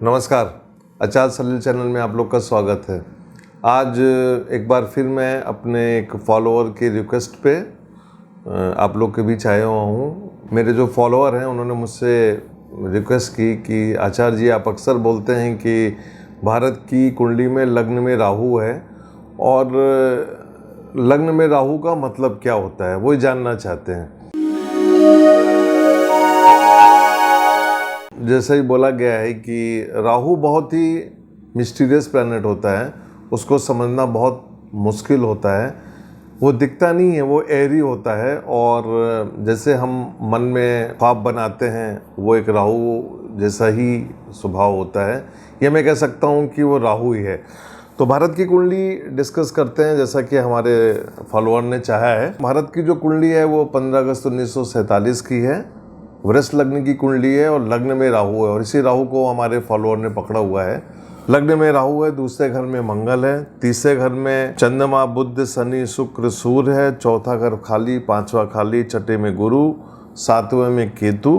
नमस्कार। आचार्य सलील चैनल में आप लोग का स्वागत है। आज एक बार फिर मैं अपने एक फॉलोअर की रिक्वेस्ट पे आप लोग के बीच आया हुआ हूँ। मेरे जो फॉलोअर हैं उन्होंने मुझसे रिक्वेस्ट की कि आचार्य जी, आप अक्सर बोलते हैं कि भारत की कुंडली में लग्न में राहु है और लग्न में राहु का मतलब क्या होता है, वो जानना चाहते हैं। जैसा ही बोला गया है कि राहु बहुत ही मिस्टीरियस प्लैनेट होता है, उसको समझना बहुत मुश्किल होता है। वो दिखता नहीं है, वो एरी होता है और जैसे हम मन में ख्वाब बनाते हैं वो एक राहु जैसा ही स्वभाव होता है। ये मैं कह सकता हूँ कि वो राहु ही है। तो भारत की कुंडली डिस्कस करते हैं जैसा कि हमारे फॉलोअर ने चाहा है। भारत की जो कुंडली है वो 15 अगस्त 1947 की है। वृष लग्न की कुंडली है और लग्न में राहु है और इसी राहु को हमारे फॉलोअर ने पकड़ा हुआ है। लग्न में राहु है, दूसरे घर में मंगल है, तीसरे घर में चंद्रमा बुध शनि शुक्र सूर्य है, चौथा घर खाली, पांचवा खाली, छठे में गुरु, सातवें में केतु,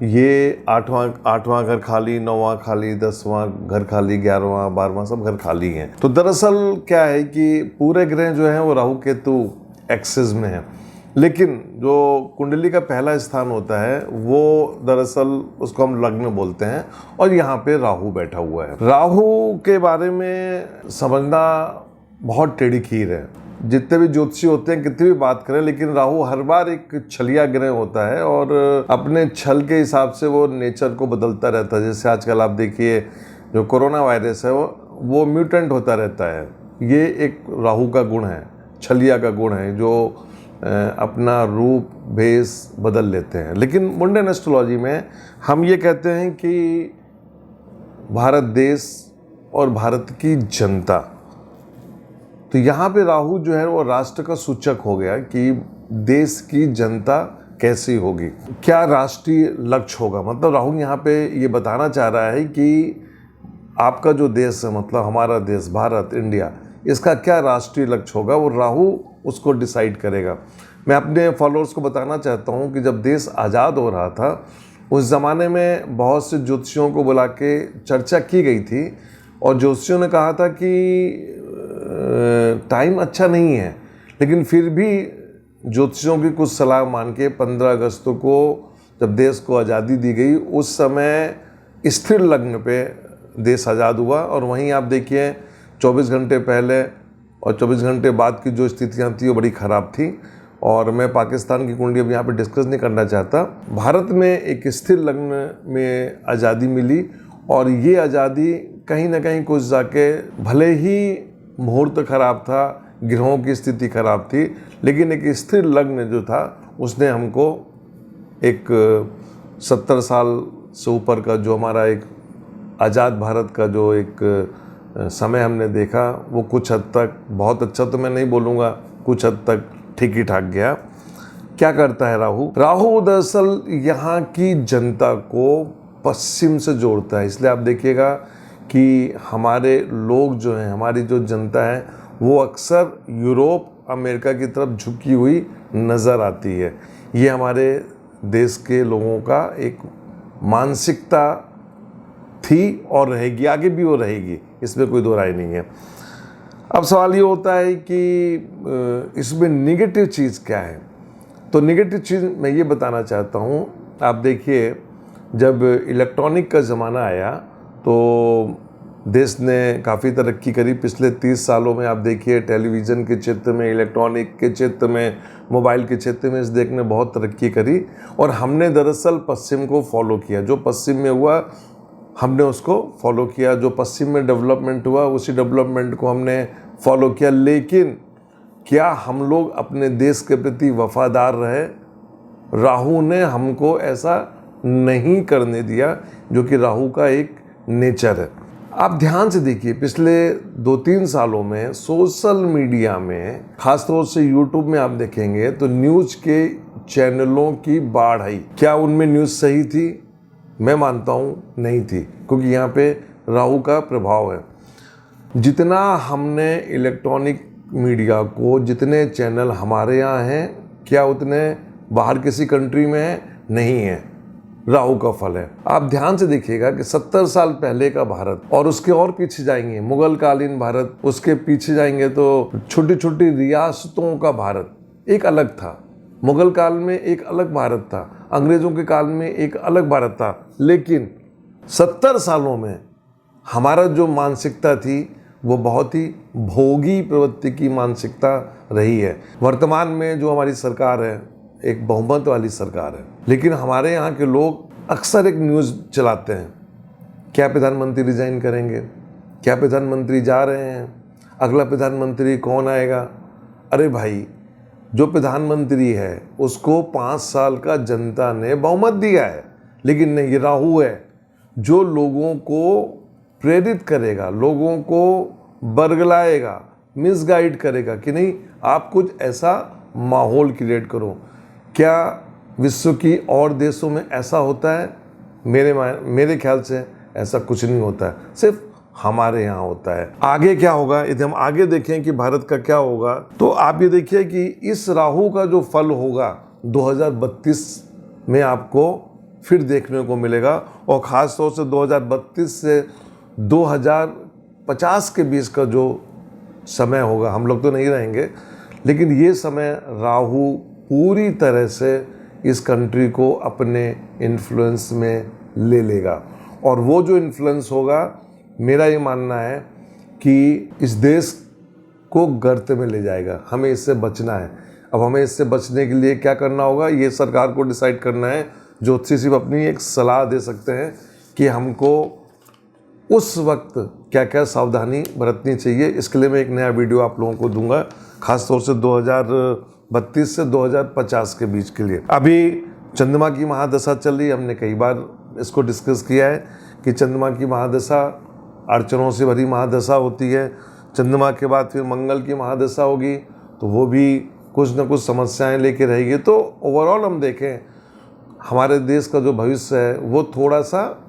ये आठवां घर खाली, नौवां खाली, 10वां घर खाली, 11वां 12वां सब घर खाली हैं। तो दरअसल क्या है कि पूरे ग्रह जो हैं वो राहु केतु एक्सिस में है, लेकिन जो कुंडली का पहला स्थान होता है वो दरअसल उसको हम लग्न बोलते हैं और यहाँ पे राहु बैठा हुआ है। राहु के बारे में समझना बहुत टेढ़ी खीर है। जितने भी ज्योतिषी होते हैं कितनी भी बात करें, लेकिन राहु हर बार एक छलिया ग्रह होता है और अपने छल के हिसाब से वो नेचर को बदलता रहता है। जैसे आजकल आप देखिए जो कोरोना वायरस है वो म्यूटेंट होता रहता है। ये एक राहु का गुण है, छलिया का गुण है, जो अपना रूप भेष बदल लेते हैं। लेकिन मुंडन एस्ट्रोलॉजी में हम ये कहते हैं कि भारत देश और भारत की जनता, तो यहाँ पे राहु जो है वो राष्ट्र का सूचक हो गया कि देश की जनता कैसी होगी, क्या राष्ट्रीय लक्ष्य होगा। मतलब राहु यहाँ पे ये बताना चाह रहा है कि आपका जो देश है, मतलब हमारा देश भारत इंडिया, इसका क्या राष्ट्रीय लक्ष्य होगा, वो राहु उसको डिसाइड करेगा। मैं अपने फॉलोअर्स को बताना चाहता हूँ कि जब देश आज़ाद हो रहा था उस ज़माने में बहुत से ज्योतिषियों को बुला के चर्चा की गई थी और ज्योतिषियों ने कहा था कि टाइम अच्छा नहीं है, लेकिन फिर भी ज्योतिषियों की कुछ सलाह मान के 15 अगस्त को जब देश को आज़ादी दी गई उस समय स्थिर लग्न पे देश आज़ाद हुआ। और वहीं आप देखिए 24 घंटे पहले और 24 घंटे बाद की जो स्थितियां थी वो बड़ी ख़राब थी। और मैं पाकिस्तान की कुंडली अब यहाँ पे डिस्कस नहीं करना चाहता। भारत में एक स्थिर लग्न में आज़ादी मिली और ये आज़ादी कहीं ना कहीं कुछ जाके, भले ही मुहूर्त खराब था, ग्रहों की स्थिति खराब थी, लेकिन एक स्थिर लग्न जो था उसने हमको एक 70 साल से ऊपर का जो हमारा एक आज़ाद भारत का जो एक समय हमने देखा वो कुछ हद तक, बहुत अच्छा तो मैं नहीं बोलूँगा, कुछ हद तक ठीक ही ठाक गया। क्या करता है राहु? राहु दरअसल यहाँ की जनता को पश्चिम से जोड़ता है। इसलिए आप देखिएगा कि हमारे लोग जो हैं, हमारी जो जनता है वो अक्सर यूरोप अमेरिका की तरफ झुकी हुई नज़र आती है। ये हमारे देश के लोगों का एक मानसिकता थी और रहेगी, आगे भी वो रहेगी, इसमें कोई दो राय नहीं है। अब सवाल ये होता है कि इसमें निगेटिव चीज़ क्या है। तो निगेटिव चीज़ मैं ये बताना चाहता हूँ। आप देखिए जब इलेक्ट्रॉनिक का ज़माना आया तो देश ने काफ़ी तरक्की करी। पिछले 30 सालों में आप देखिए टेलीविज़न के क्षेत्र में, इलेक्ट्रॉनिक के क्षेत्र में, मोबाइल के क्षेत्र में इस देश ने बहुत तरक्की करी और हमने दरअसल पश्चिम को फॉलो किया। जो पश्चिम में हुआ हमने उसको फॉलो किया, जो पश्चिम में डेवलपमेंट हुआ उसी डेवलपमेंट को हमने फॉलो किया। लेकिन क्या हम लोग अपने देश के प्रति वफादार रहे? राहु ने हमको ऐसा नहीं करने दिया, जो कि राहु का एक नेचर है। आप ध्यान से देखिए पिछले 2-3 सालों में सोशल मीडिया में, खासतौर से यूट्यूब में आप देखेंगे तो न्यूज़ के चैनलों की बाढ़ आई। क्या उनमें न्यूज़ सही थी? मैं मानता हूँ नहीं थी, क्योंकि यहाँ पे राहु का प्रभाव है। जितना हमने इलेक्ट्रॉनिक मीडिया को, जितने चैनल हमारे यहाँ हैं, क्या उतने बाहर किसी कंट्री में हैं? नहीं है। राहु का फल है। आप ध्यान से देखिएगा कि 70 साल पहले का भारत और उसके और पीछे जाएंगे मुगल कालीन भारत, उसके पीछे जाएंगे तो छोटी छोटी रियासतों का भारत एक अलग था। मुगल काल में एक अलग भारत था, अंग्रेजों के काल में एक अलग भारत था, लेकिन 70 सालों में हमारा जो मानसिकता थी वो बहुत ही भोगी प्रवृत्ति की मानसिकता रही है। वर्तमान में जो हमारी सरकार है एक बहुमत वाली सरकार है, लेकिन हमारे यहाँ के लोग अक्सर एक न्यूज़ चलाते हैं, क्या प्रधानमंत्री रिजाइन करेंगे, क्या प्रधानमंत्री जा रहे हैं, अगला प्रधानमंत्री कौन आएगा। अरे भाई, जो प्रधानमंत्री है उसको 5 साल का जनता ने बहुमत दिया है, लेकिन नहीं, ये राहु है जो लोगों को प्रेरित करेगा, लोगों को बरगलाएगा, मिसगाइड करेगा कि नहीं आप कुछ ऐसा माहौल क्रिएट करो। क्या विश्व की और देशों में ऐसा होता है? मेरे ख्याल से ऐसा कुछ नहीं होता है, सिर्फ हमारे यहाँ होता है। आगे क्या होगा, यदि हम आगे देखें कि भारत का क्या होगा, तो आप ये देखिए कि इस राहु का जो फल होगा 2032 में आपको फिर देखने को मिलेगा, और ख़ास तौर से 2032 से 2050 के बीच का जो समय होगा, हम लोग तो नहीं रहेंगे, लेकिन ये समय राहु पूरी तरह से इस कंट्री को अपने इन्फ्लुएंस में ले लेगा। और वो जो इन्फ्लुएंस होगा, मेरा ये मानना है कि इस देश को गर्त में ले जाएगा। हमें इससे बचना है। अब हमें इससे बचने के लिए क्या करना होगा, ये सरकार को डिसाइड करना है। ज्योतिषी सिर्फ अपनी एक सलाह दे सकते हैं कि हमको उस वक्त क्या क्या सावधानी बरतनी चाहिए। इसके लिए मैं एक नया वीडियो आप लोगों को दूंगा, खास तौर से 2032 से 2050 के बीच के लिए। अभी चंद्रमा की महादशा चल रही है, हमने कई बार इसको डिस्कस किया है कि चंद्रमा की महादशा अड़चनों से भरी महादशा होती है। चंद्रमा के बाद फिर मंगल की महादशा होगी, तो वो भी कुछ न कुछ समस्याएं लेके रहेगी। तो ओवरऑल हम देखें, हमारे देश का जो भविष्य है वो थोड़ा सा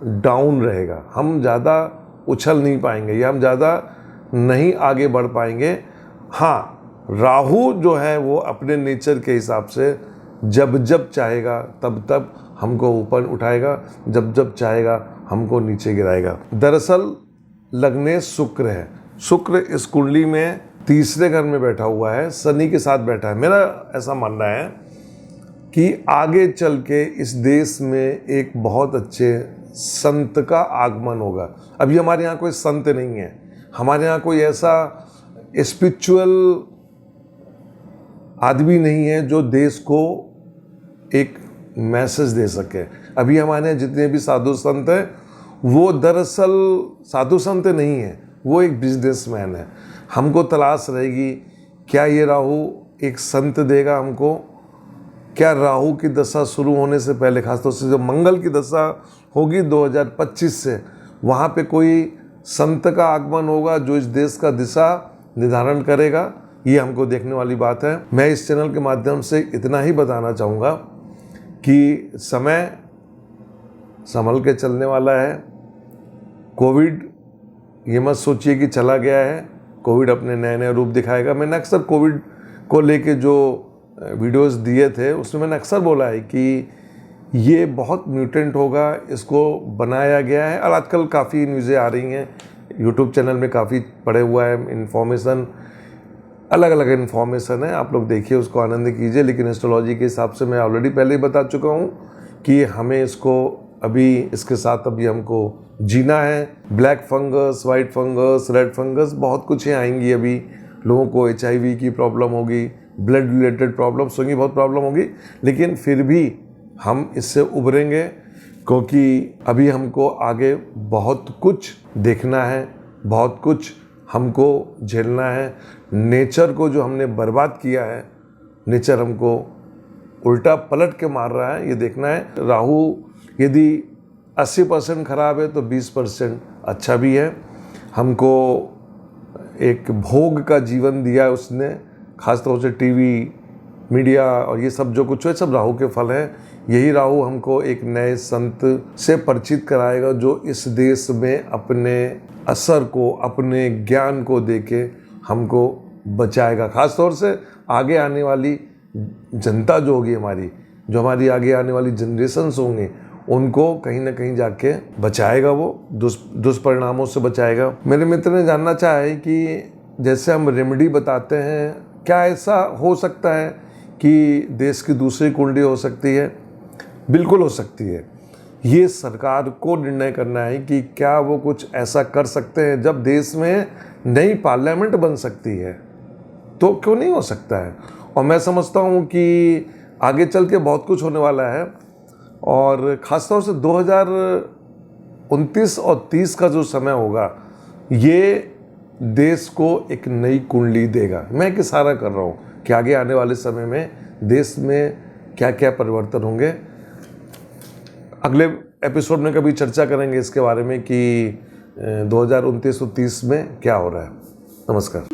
डाउन रहेगा। हम ज़्यादा उछल नहीं पाएंगे या हम ज़्यादा नहीं आगे बढ़ पाएंगे। हाँ, राहु जो है वो अपने नेचर के हिसाब से जब जब चाहेगा तब तब हमको ऊपर उठाएगा, जब जब चाहेगा हमको नीचे गिराएगा। दरअसल लग्ने शुक्र है, शुक्र इस कुंडली में तीसरे घर में बैठा हुआ है, शनि के साथ बैठा है। मेरा ऐसा मानना है कि आगे चल के इस देश में एक बहुत अच्छे संत का आगमन होगा। अभी हमारे यहाँ कोई संत नहीं है, हमारे यहाँ कोई ऐसा स्पिरिचुअल आदमी नहीं है जो देश को एक मैसेज दे सके। अभी हमारे यहाँ जितने भी साधु संत हैं वो दरअसल साधु संत नहीं है, वो एक बिजनेसमैन है। हमको तलाश रहेगी क्या ये राहु एक संत देगा हमको, क्या राहु की दशा शुरू होने से पहले, खासतौर से जब मंगल की दशा होगी 2025 से, वहाँ पे कोई संत का आगमन होगा जो इस देश का दिशा निर्धारण करेगा। ये हमको देखने वाली बात है। मैं इस चैनल के माध्यम से इतना ही बताना चाहूँगा कि समय संभल के चलने वाला है। कोविड ये मत सोचिए कि चला गया है, कोविड अपने नए नए रूप दिखाएगा। मैंने अक्सर कोविड को लेके जो वीडियोस दिए थे उसमें मैंने अक्सर बोला है कि ये बहुत म्यूटेंट होगा, इसको बनाया गया है। और आजकल काफ़ी न्यूज़ें आ रही हैं, यूट्यूब चैनल में काफ़ी पड़े हुआ है इन्फॉर्मेशन, अलग अलग इन्फॉर्मेशन है, आप लोग देखिए, उसको आनंद कीजिए। लेकिन एस्ट्रोलॉजी के हिसाब से मैं ऑलरेडी पहले ही बता चुका हूँ कि हमें इसको अभी इसके साथ अभी हमको जीना है। Black fungus, white fungus, red fungus, बहुत कुछ है आएंगी। अभी लोगों को HIV की प्रॉब्लम होगी, ब्लड रिलेटेड प्रॉब्लम्स होंगी, बहुत प्रॉब्लम होगी, लेकिन फिर भी हम इससे उभरेंगे, क्योंकि अभी हमको आगे बहुत कुछ देखना है, बहुत कुछ हमको झेलना है। नेचर को जो हमने बर्बाद किया है, नेचर हमको उल्टा पलट के मार रहा है, ये देखना है। राहु यदि 80% खराब है तो 20% अच्छा भी है। हमको एक भोग का जीवन दिया है उसने, खासतौर से टीवी, मीडिया और ये सब जो कुछ है सब राहु के फल हैं। यही राहु हमको एक नए संत से परिचित कराएगा जो इस देश में अपने असर को, अपने ज्ञान को देके हमको बचाएगा। खासतौर से आगे आने वाली जनता जो होगी हमारी, जो हमारी आगे आने वाली जनरेशन्स होंगे उनको कहीं ना कहीं जाके बचाएगा, वो दुष्परिणामों से बचाएगा। मेरे मित्र ने जानना चाहा है कि जैसे हम रेमेडी बताते हैं, क्या ऐसा हो सकता है कि देश की दूसरी कुंडली हो सकती है? बिल्कुल हो सकती है। ये सरकार को निर्णय करना है कि क्या वो कुछ ऐसा कर सकते हैं। जब देश में नई पार्लियामेंट बन सकती है तो क्यों नहीं हो सकता है। और मैं समझता हूँ कि आगे चल के बहुत कुछ होने वाला है, और ख़ासतौर से 2029 और 30 का जो समय होगा ये देश को एक नई कुंडली देगा। मैं एक इशारा कर रहा हूँ कि आगे आने वाले समय में देश में क्या क्या परिवर्तन होंगे। अगले एपिसोड में कभी चर्चा करेंगे इसके बारे में कि 2029 और 30 में क्या हो रहा है। नमस्कार।